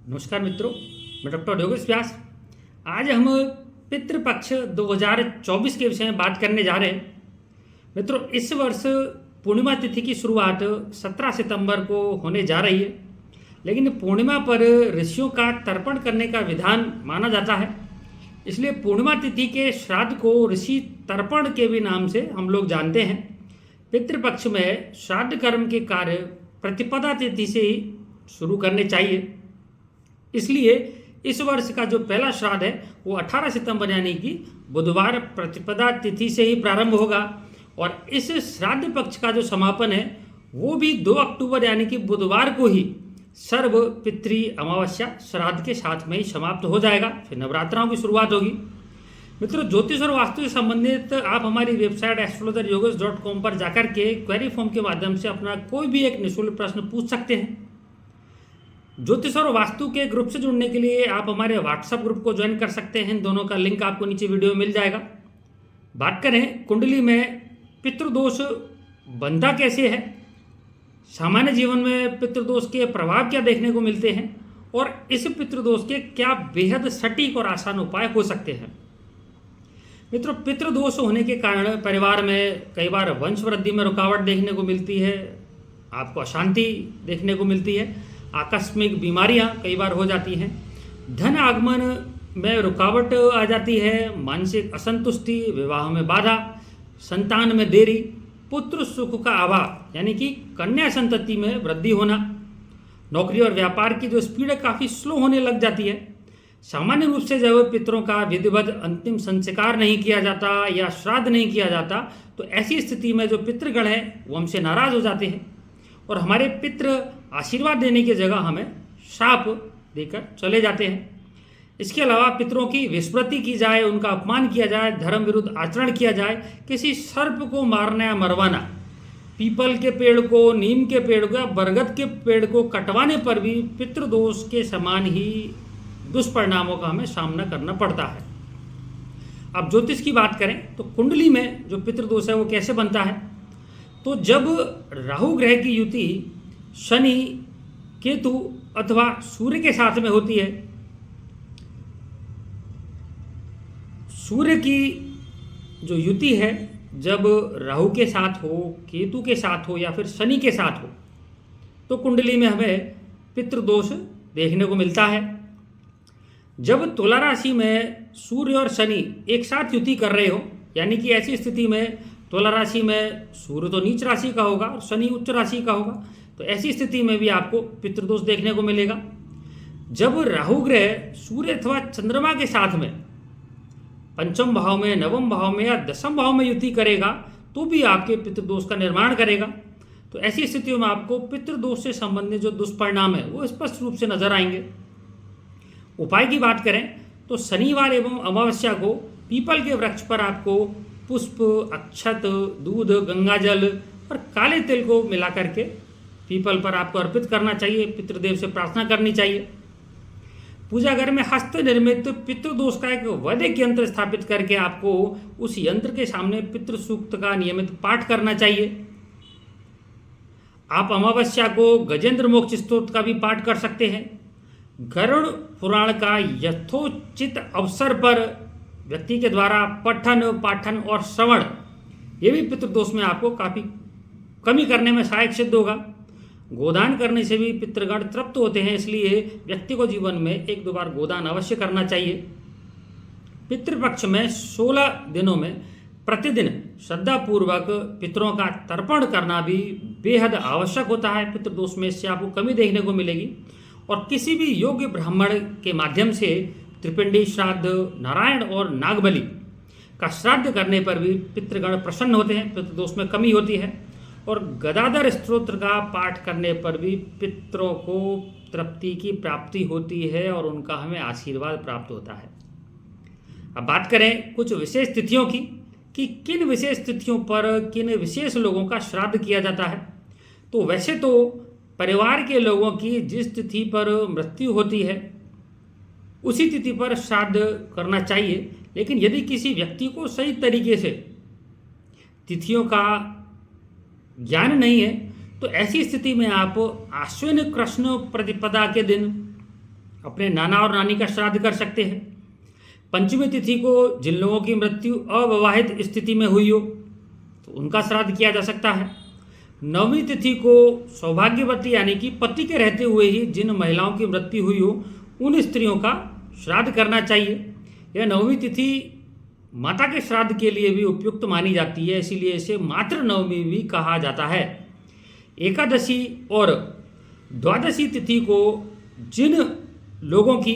नमस्कार मित्रों, मैं डॉक्टर योगेश व्यास। आज हम पितृपक्ष 2024 के विषय में बात करने जा रहे हैं। मित्रों, इस वर्ष पूर्णिमा तिथि की शुरुआत 17 सितंबर को होने जा रही है, लेकिन पूर्णिमा पर ऋषियों का तर्पण करने का विधान माना जाता है। इसलिए पूर्णिमा तिथि के श्राद्ध को ऋषि तर्पण के भी नाम से हम लोग जानते हैं। पितृपक्ष में श्राद्ध कर्म के कार्य प्रतिपदा तिथि से ही शुरू करने चाहिए। इसलिए इस वर्ष का जो पहला श्राद्ध है वो 18 सितंबर यानी कि बुधवार प्रतिपदा तिथि से ही प्रारंभ होगा, और इस श्राद्ध पक्ष का जो समापन है वो भी 2 अक्टूबर यानी कि बुधवार को ही सर्व पितृ अमावस्या श्राद्ध के साथ में ही समाप्त हो जाएगा। फिर नवरात्राओं की शुरुआत होगी। मित्रों, ज्योतिष और वास्तु से संबंधित आप हमारी वेबसाइट astrologeryogesh.com पर जाकर के क्वेरी फॉर्म के माध्यम से अपना कोई भी एक निःशुल्क प्रश्न पूछ सकते हैं। ज्योतिष और वास्तु के ग्रुप से जुड़ने के लिए आप हमारे व्हाट्सएप ग्रुप को ज्वाइन कर सकते हैं। दोनों का लिंक आपको नीचे वीडियो में मिल जाएगा। बात करें कुंडली में पितृदोष बनता कैसे है, सामान्य जीवन में पितृदोष के प्रभाव क्या देखने को मिलते हैं, और इस पितृदोष के क्या बेहद सटीक और आसान उपाय हो सकते हैं। मित्रों, पितृदोष होने के कारण परिवार में कई बार वंश वृद्धि में रुकावट देखने को मिलती है, आपको अशांति देखने को मिलती है, आकस्मिक बीमारियां कई बार हो जाती हैं, धन आगमन में रुकावट आ जाती है, मानसिक असंतुष्टि, विवाह में बाधा, संतान में देरी, पुत्र सुख का अभाव यानी कि कन्या संतति में वृद्धि होना, नौकरी और व्यापार की जो स्पीड है काफ़ी स्लो होने लग जाती है। सामान्य रूप से जब पितरों का विधिवत अंतिम संस्कार नहीं किया जाता या श्राद्ध नहीं किया जाता तो ऐसी स्थिति में जो पितृगण है वो हमसे नाराज हो जाते हैं और हमारे पितृ आशीर्वाद देने की जगह हमें श्राप देकर चले जाते हैं। इसके अलावा पितरों की विस्मृति की जाए, उनका अपमान किया जाए, धर्म विरुद्ध आचरण किया जाए, किसी सर्प को मारना या मरवाना, पीपल के पेड़ को, नीम के पेड़ को या बरगद के पेड़ को कटवाने पर भी पितृदोष के समान ही दुष्परिणामों का हमें सामना करना पड़ता है। अब ज्योतिष की बात करें तो कुंडली में जो पितृदोष है वो कैसे बनता है, तो जब राहु ग्रह की युति शनि, केतु अथवा सूर्य के साथ में होती है, सूर्य की जो युति है जब राहु के साथ हो, केतु के साथ हो या फिर शनि के साथ हो तो कुंडली में हमें पितृदोष देखने को मिलता है। जब तुला राशि में सूर्य और शनि एक साथ युति कर रहे हो, यानी कि ऐसी स्थिति में तुला राशि में सूर्य तो नीच राशि का होगा और शनि उच्च राशि का होगा, तो ऐसी स्थिति में भी आपको पितृदोष देखने को मिलेगा। जब राहु ग्रह सूर्य अथवा चंद्रमा के साथ में पंचम भाव में, नवम भाव में या दसम भाव में युति करेगा तो भी आपके पितृदोष का निर्माण करेगा। तो ऐसी स्थितियों में आपको पितृदोष से संबंधित जो दुष्परिणाम है वो स्पष्ट रूप से नजर आएंगे। उपाय की बात करें तो शनिवार एवं अमावस्या को पीपल के वृक्ष पर आपको पुष्प, अक्षत, दूध, गंगाजल और काले तिल को मिला करके पीपल पर आपको अर्पित करना चाहिए, पितृदेव से प्रार्थना करनी चाहिए। पूजा घर में हस्त निर्मित पितृदोष का एक वैदिक यंत्र स्थापित करके आपको उस यंत्र के सामने पितृ सूक्त का नियमित पाठ करना चाहिए। आप अमावस्या को गजेंद्र मोक्ष स्तोत्र का भी पाठ कर सकते हैं। गरुड़ पुराण का यथोचित अवसर पर व्यक्ति के द्वारा पठन, पाठन और श्रवण ये भी पितृदोष में आपको काफ़ी कमी करने में सहायक सिद्ध होगा। गोदान करने से भी पितृगण तृप्त होते हैं, इसलिए व्यक्ति को जीवन में 1-2 बार गोदान अवश्य करना चाहिए। पितृपक्ष में 16 दिनों में प्रतिदिन श्रद्धापूर्वक पितरों का तर्पण करना भी बेहद आवश्यक होता है। पितृदोष में इससे आपको कमी देखने को मिलेगी, और किसी भी योग्य ब्राह्मण के माध्यम से त्रिपिंडी श्राद्ध, नारायण और नागबली का श्राद्ध करने पर भी पितृगण प्रसन्न होते हैं, पितृदोष में कमी होती है। और गदाधर स्तोत्र का पाठ करने पर भी पितरों को तृप्ति की प्राप्ति होती है और उनका हमें आशीर्वाद प्राप्त होता है। अब बात करें कुछ विशेष तिथियों की कि किन विशेष तिथियों पर किन विशेष लोगों का श्राद्ध किया जाता है। तो वैसे तो परिवार के लोगों की जिस तिथि पर मृत्यु होती है उसी तिथि पर श्राद्ध करना चाहिए, लेकिन यदि किसी व्यक्ति को सही तरीके से तिथियों का ज्ञान नहीं है तो ऐसी स्थिति में आप आश्विन कृष्ण प्रतिपदा के दिन अपने नाना और नानी का श्राद्ध कर सकते हैं। पंचमी तिथि को जिन लोगों की मृत्यु अविवाहित स्थिति में हुई हो तो उनका श्राद्ध किया जा सकता है। नवमी तिथि को सौभाग्यवती यानी कि पति के रहते हुए ही जिन महिलाओं की मृत्यु हुई हो उन स्त्रियों का श्राद्ध करना चाहिए। यह नवमी तिथि माता के श्राद्ध के लिए भी उपयुक्त मानी जाती है, इसीलिए इसे मातृ नवमी भी कहा जाता है। एकादशी और द्वादशी तिथि को जिन लोगों की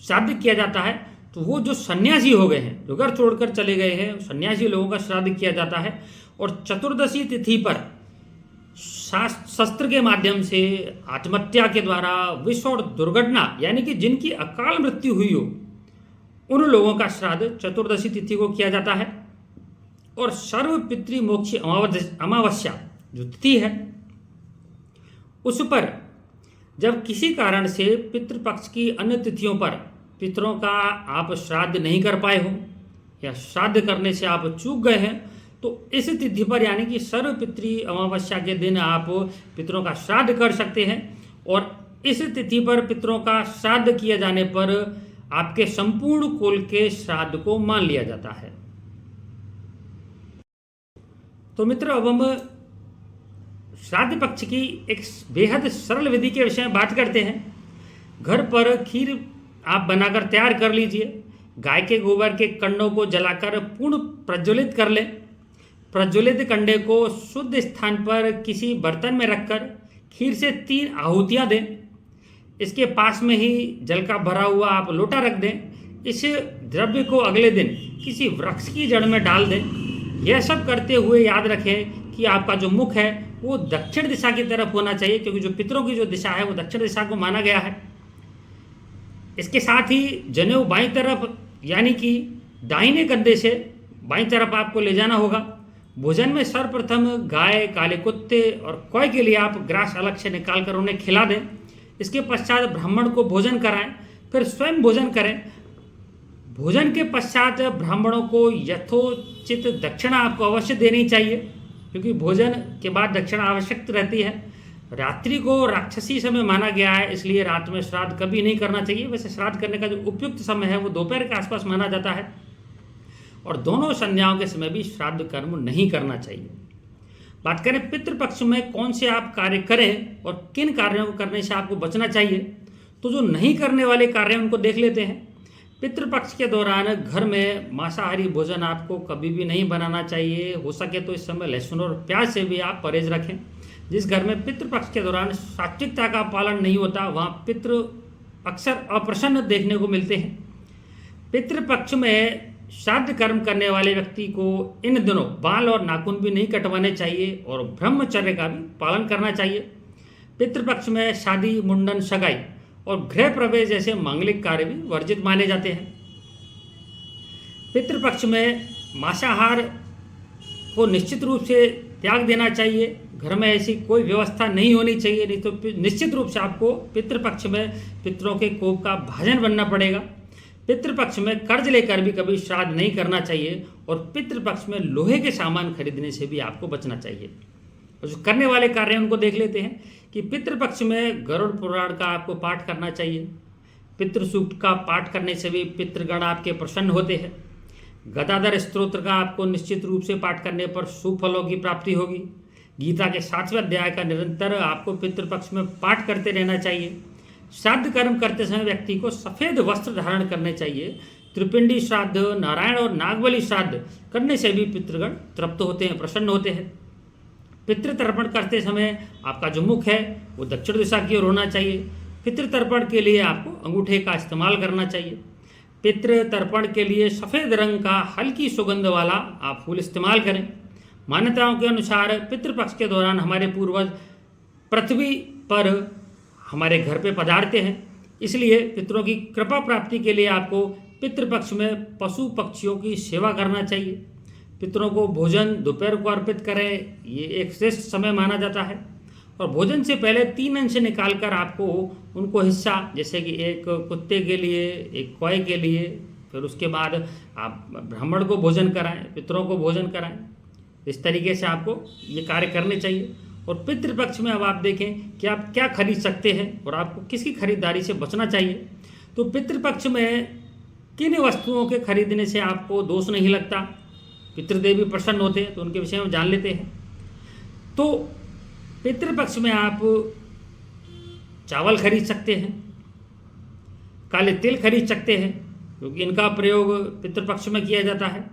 श्राद्ध किया जाता है तो वो जो सन्यासी हो गए हैं, जो घर छोड़कर चले गए हैं, सन्यासी लोगों का श्राद्ध किया जाता है। और चतुर्दशी तिथि पर शस्त्र के माध्यम से आत्महत्या के द्वारा विष और दुर्घटना यानी कि जिनकी अकाल मृत्यु हुई हो उन लोगों का श्राद्ध चतुर्दशी तिथि को किया जाता है। और सर्व पितृमोक्ष अमावस्या जो तिथि है उस पर जब किसी कारण से पितृपक्ष की अन्य तिथियों पर पितरों का आप श्राद्ध नहीं कर पाए हो या श्राद्ध करने से आप चूक गए हैं तो इस तिथि पर यानी कि सर्व पितृ अमावस्या के दिन आप पितरों का श्राद्ध कर सकते हैं। और इस तिथि पर पितरों का श्राद्ध किए जाने पर आपके संपूर्ण कुल के श्राद्ध को मान लिया जाता है। तो मित्रों, अब हम श्राद्ध पक्ष की एक बेहद सरल विधि के विषय में बात करते हैं। घर पर खीर आप बनाकर तैयार कर लीजिए। गाय के गोबर के कंडों को जलाकर पूर्ण प्रज्वलित कर लें। प्रज्वलित कंडे को शुद्ध स्थान पर किसी बर्तन में रखकर खीर से 3 आहुतियाँ दें। इसके पास में ही जल का भरा हुआ आप लोटा रख दें। इस द्रव्य को अगले दिन किसी वृक्ष की जड़ में डाल दें। यह सब करते हुए याद रखें कि आपका जो मुख है वो दक्षिण दिशा की तरफ होना चाहिए, क्योंकि जो पितरों की जो दिशा है वो दक्षिण दिशा को माना गया है। इसके साथ ही जनेऊ बाईं तरफ यानी कि दाहिने कंधे से बाईं तरफ आपको ले जाना होगा। भोजन में सर्वप्रथम गाय, काले कुत्ते और कौए के लिए आप ग्रास अलग से निकाल कर उन्हें खिला दें। इसके पश्चात ब्राह्मण को भोजन कराएं, फिर स्वयं भोजन करें। भोजन के पश्चात ब्राह्मणों को यथोचित दक्षिणा आपको अवश्य देनी चाहिए, क्योंकि भोजन के बाद दक्षिणा आवश्यक रहती है। रात्रि को राक्षसी समय माना गया है, इसलिए रात में श्राद्ध कभी नहीं करना चाहिए। वैसे श्राद्ध करने का जो उपयुक्त समय है वो दोपहर के आसपास माना जाता है। और दोनों संध्याओं के समय भी श्राद्ध कर्म नहीं करना चाहिए। बात करें पितृपक्ष में कौन से आप कार्य करें और किन कार्यों को करने से आपको बचना चाहिए, तो जो नहीं करने वाले कार्य उनको देख लेते हैं। पितृपक्ष के दौरान घर में मांसाहारी भोजन आपको कभी भी नहीं बनाना चाहिए। हो सके तो इस समय लहसुन और प्याज से भी आप परहेज रखें। जिस घर में पितृपक्ष के दौरान सात्विकता का पालन नहीं होता वहाँ पितृ अक्सर अप्रसन्न देखने को मिलते हैं। पितृपक्ष में श्राद्ध कर्म करने वाले व्यक्ति को इन दिनों बाल और नाखून भी नहीं कटवाने चाहिए और ब्रह्मचर्य का भी पालन करना चाहिए। पितृपक्ष में शादी, मुंडन, सगाई और गृह प्रवेश जैसे मांगलिक कार्य भी वर्जित माने जाते हैं। पितृपक्ष में मांसाहार को निश्चित रूप से त्याग देना चाहिए। घर में ऐसी कोई व्यवस्था नहीं होनी चाहिए, नहीं तो निश्चित रूप से आपको पितृपक्ष में पितरों के कोप का भाजन बनना पड़ेगा। पितृपक्ष में कर्ज लेकर भी कभी श्राद्ध नहीं करना चाहिए और पितृपक्ष में लोहे के सामान खरीदने से भी आपको बचना चाहिए। और जो करने वाले कार्य उनको देख लेते हैं कि पितृपक्ष में गरुड़ पुराण का आपको पाठ करना चाहिए। पितृ सूक्त का पाठ करने से भी पितृगण आपके प्रसन्न होते हैं। गदाधर स्तोत्र का आपको निश्चित रूप से पाठ करने पर शुभ फलों की प्राप्ति होगी। गीता के 7वें अध्याय का निरंतर आपको पितृपक्ष में पाठ करते रहना चाहिए। श्राद्ध कर्म करते समय व्यक्ति को सफ़ेद वस्त्र धारण करने चाहिए। त्रिपिंडी श्राद्ध, नारायण और नागबली श्राद्ध करने से भी पितृगण तृप्त होते हैं, प्रसन्न होते हैं। पितृतर्पण करते समय आपका जो मुख है वो दक्षिण दिशा की ओर होना चाहिए। पितृतर्पण के लिए आपको अंगूठे का इस्तेमाल करना चाहिए। पितृतर्पण के लिए सफ़ेद रंग का हल्की सुगंध वाला आप फूल इस्तेमाल करें। मान्यताओं के अनुसार पितृपक्ष के दौरान हमारे पूर्वज पृथ्वी पर हमारे घर पे पधारते हैं, इसलिए पितरों की कृपा प्राप्ति के लिए आपको पितृपक्ष में पशु पक्षियों की सेवा करना चाहिए। पितरों को भोजन दोपहर को अर्पित करें, ये एक श्रेष्ठ समय माना जाता है। और भोजन से पहले 3 अंश निकालकर आपको उनको हिस्सा, जैसे कि एक कुत्ते के लिए, एक कौए के लिए, फिर उसके बाद आप ब्राह्मण को भोजन कराएं, पितरों को भोजन कराएं। इस तरीके से आपको ये कार्य करने चाहिए। और पितृपक्ष में अब आप देखें कि आप क्या खरीद सकते हैं और आपको किसकी खरीदारी से बचना चाहिए। तो पितृपक्ष में किन वस्तुओं के खरीदने से आपको दोष नहीं लगता, पितृदेव भी प्रसन्न होते हैं, तो उनके विषय में जान लेते हैं। तो पितृपक्ष में आप चावल खरीद सकते हैं, काले तिल खरीद सकते हैं क्योंकि इनका प्रयोग पितृपक्ष में किया जाता है।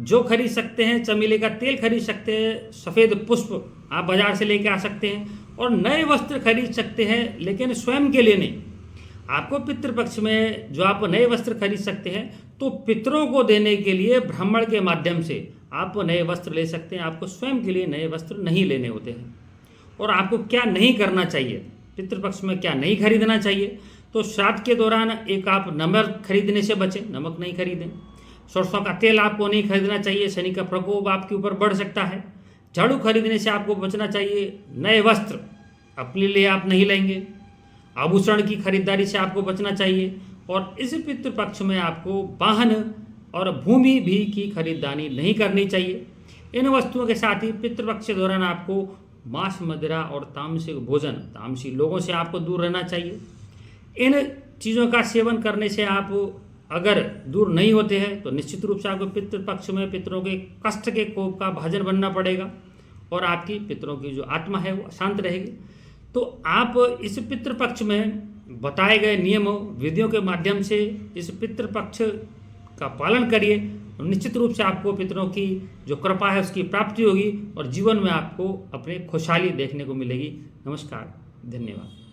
जो खरीद सकते हैं, चमेली का तेल खरीद सकते हैं, सफ़ेद पुष्प आप बाजार से लेके आ सकते हैं और नए वस्त्र खरीद सकते हैं, लेकिन स्वयं के लिए नहीं। आपको पितृपक्ष में जो आप नए वस्त्र खरीद सकते हैं तो पितरों को देने के लिए ब्राह्मण के माध्यम से आप नए वस्त्र ले सकते हैं। आपको स्वयं के लिए नए वस्त्र नहीं लेने होते हैं। और आपको क्या नहीं करना चाहिए, पितृपक्ष में क्या नहीं खरीदना चाहिए, तो श्राद्ध के दौरान एक आप नमक खरीदने से बचें, नमक नहीं खरीदें। सरसों का तेल आपको नहीं खरीदना चाहिए, शनि का प्रकोप आपके ऊपर बढ़ सकता है। झाड़ू खरीदने से आपको बचना चाहिए। नए वस्त्र अपने लिए आप नहीं लेंगे। आभूषण की खरीदारी से आपको बचना चाहिए। और इस पितृपक्ष में आपको वाहन और भूमि भी की खरीदारी नहीं करनी चाहिए। इन वस्तुओं के साथ ही पितृपक्ष के दौरान आपको मांस, मदिरा और तामसिक भोजन, तामसी लोगों से आपको दूर रहना चाहिए। इन चीज़ों का सेवन करने से आप अगर दूर नहीं होते हैं तो निश्चित रूप से आपको पितृपक्ष में पितरों के कष्ट के कोप का भाजन बनना पड़ेगा और आपकी पितरों की जो आत्मा है वो शांत रहेगी। तो आप इस पितृपक्ष में बताए गए नियमों, विधियों के माध्यम से इस पितृपक्ष का पालन करिए। निश्चित रूप से आपको पितरों की जो कृपा है उसकी प्राप्ति होगी और जीवन में आपको अपनी खुशहाली देखने को मिलेगी। नमस्कार, धन्यवाद।